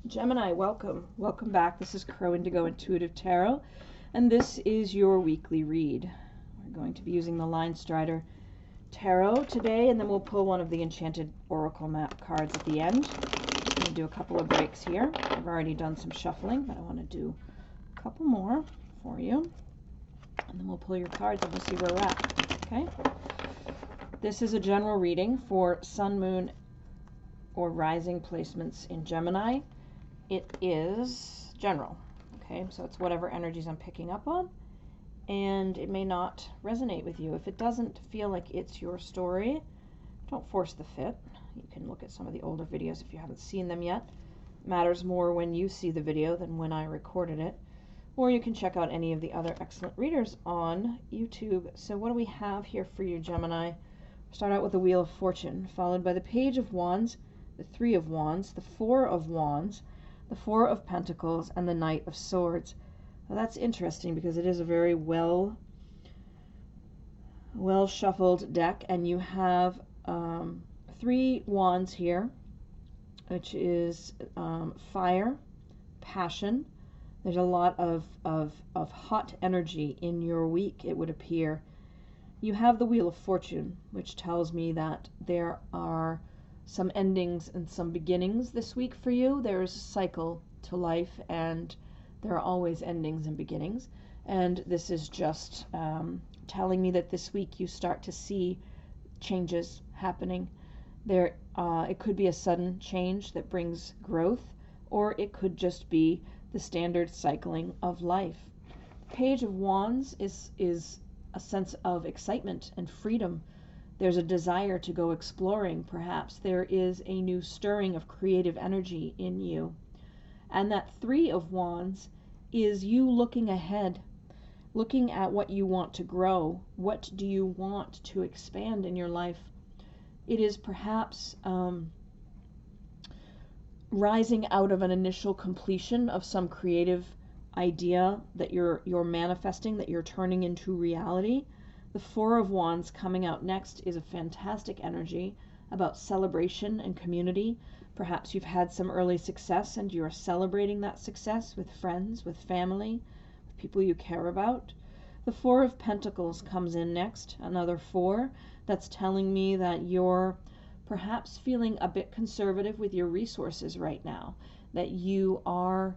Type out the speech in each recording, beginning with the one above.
Gemini, welcome. Welcome back. This is Crow Indigo Intuitive Tarot, and this is your weekly read. We're going to be using the Line Strider Tarot today, and then we'll pull one of the Enchanted Oracle map cards at the end. I'm going to do a couple of breaks here. I've already done some shuffling, but I want to do a couple more for you. And then we'll pull your cards and we'll see where we're at. Okay? This is a general reading for Sun, Moon, or Rising placements in Gemini. It is general, okay? So it's whatever energies I'm picking up on, and it may not resonate with you. If it doesn't feel like it's your story, don't force the fit. You can look at some of the older videos if you haven't seen them yet. It matters more when you see the video than when I recorded it. Or you can check out any of the other excellent readers on YouTube. So what do we have here for you, Gemini? Start out with the Wheel of Fortune, followed by the Page of Wands, the Three of Wands, the Four of Wands, the Four of Pentacles, and the Knight of Swords. Now that's interesting because it is a very well shuffled deck, and you have three wands here, which is fire, passion. There's a lot of hot energy in your week, it would appear. You have the Wheel of Fortune, which tells me that there are some endings and some beginnings this week for you. There's a cycle to life, and there are always endings and beginnings. And this is just telling me that this week you start to see changes happening. It could be a sudden change that brings growth, or it could just be the standard cycling of life. Page of Wands is a sense of excitement and freedom. There's a desire to go exploring, perhaps. There is a new stirring of creative energy in you. And that Three of Wands is you looking ahead, looking at what you want to grow. What do you want to expand in your life? It is perhaps rising out of an initial completion of some creative idea that you're manifesting, that you're turning into reality. The Four of Wands coming out next is a fantastic energy about celebration and community. Perhaps you've had some early success and you're celebrating that success with friends, with family, with people you care about. The Four of Pentacles comes in next, another four. That's telling me that you're perhaps feeling a bit conservative with your resources right now, that you are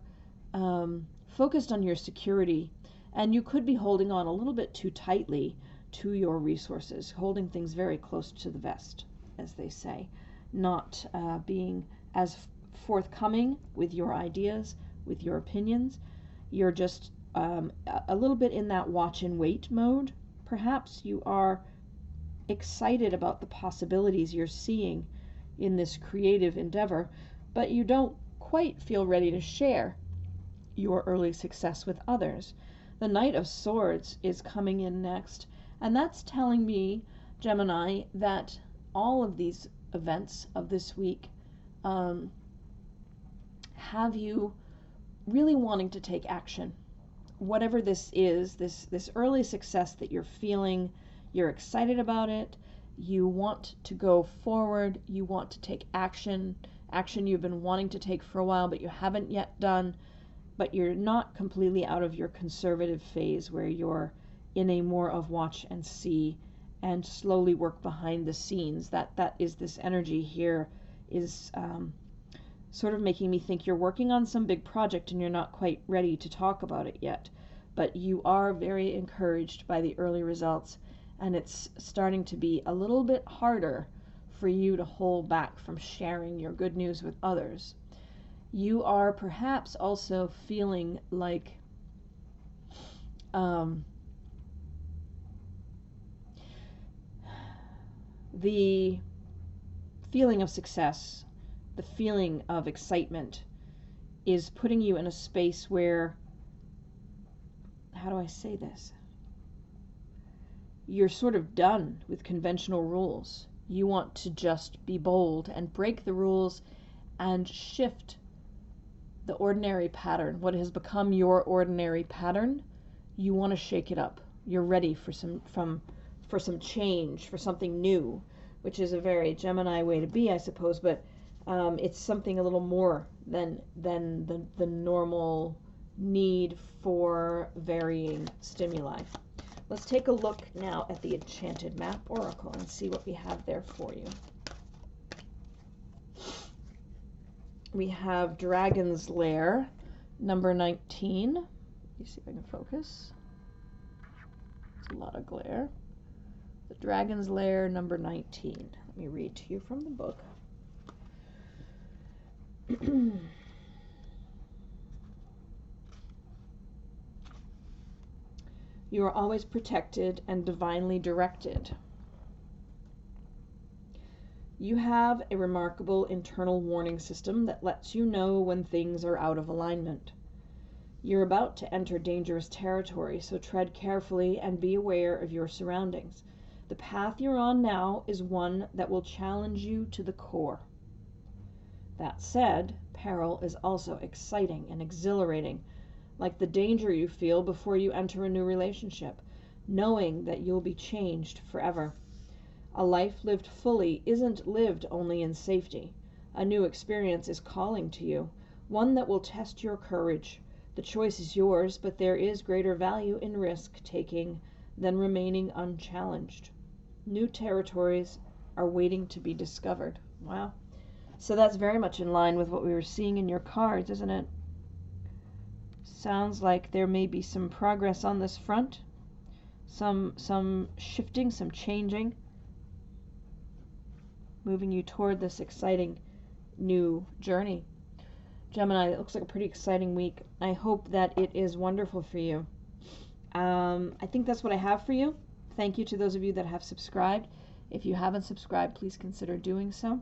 focused on your security, and you could be holding on a little bit too tightly to your resources, holding things very close to the vest, as they say, not being as forthcoming with your ideas, with your opinions. You're just a little bit in that watch and wait mode. Perhaps you are excited about the possibilities you're seeing in this creative endeavor, but you don't quite feel ready to share your early success with others. The Knight of Swords is coming in next, and that's telling me, Gemini, that all of these events of this week have you really wanting to take action. Whatever this is, this early success that you're feeling, you're excited about it, you want to go forward, you want to take action you've been wanting to take for a while but you haven't yet done, but you're not completely out of your conservative phase where you're in a more of watch and see and slowly work behind the scenes. That is this energy here is sort of making me think you're working on some big project and you're not quite ready to talk about it yet, but you are very encouraged by the early results, and it's starting to be a little bit harder for you to hold back from sharing your good news with others. You are perhaps also feeling like the feeling of success, the feeling of excitement is putting you in a space where, how do I say this? You're sort of done with conventional rules. You want to just be bold and break the rules and shift the ordinary pattern, what has become your ordinary pattern. You want to shake it up. You're ready for some change, for something new, which is a very Gemini way to be, I suppose, but it's something a little more than the normal need for varying stimuli. Let's take a look now at the Enchanted Map Oracle and see what we have there for you. We have Dragon's Lair, number 19. Let me see if I can focus. It's a lot of glare. The Dragon's Lair, number 19. Let me read to you from the book. You are always protected and divinely directed. You have a remarkable internal warning system that lets you know when things are out of alignment. You're about to enter dangerous territory, so tread carefully and be aware of your surroundings. The path you're on now is one that will challenge you to the core. That said, peril is also exciting and exhilarating, like the danger you feel before you enter a new relationship, knowing that you'll be changed forever. A life lived fully isn't lived only in safety. A new experience is calling to you, one that will test your courage. The choice is yours, but there is greater value in risk-taking than remaining unchallenged. New territories are waiting to be discovered. Wow. So that's very much in line with what we were seeing in your cards, isn't it? Sounds like there may be some progress on this front, some shifting, some changing, moving you toward this exciting new journey. Gemini, it looks like a pretty exciting week. I hope that it is wonderful for you. I think that's what I have for you. Thank you to those of you that have subscribed. If you haven't subscribed, please consider doing so.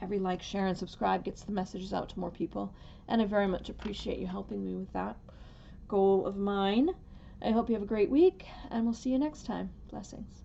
Every like, share, and subscribe gets the messages out to more people, and I very much appreciate you helping me with that goal of mine. I hope you have a great week, and we'll see you next time. Blessings.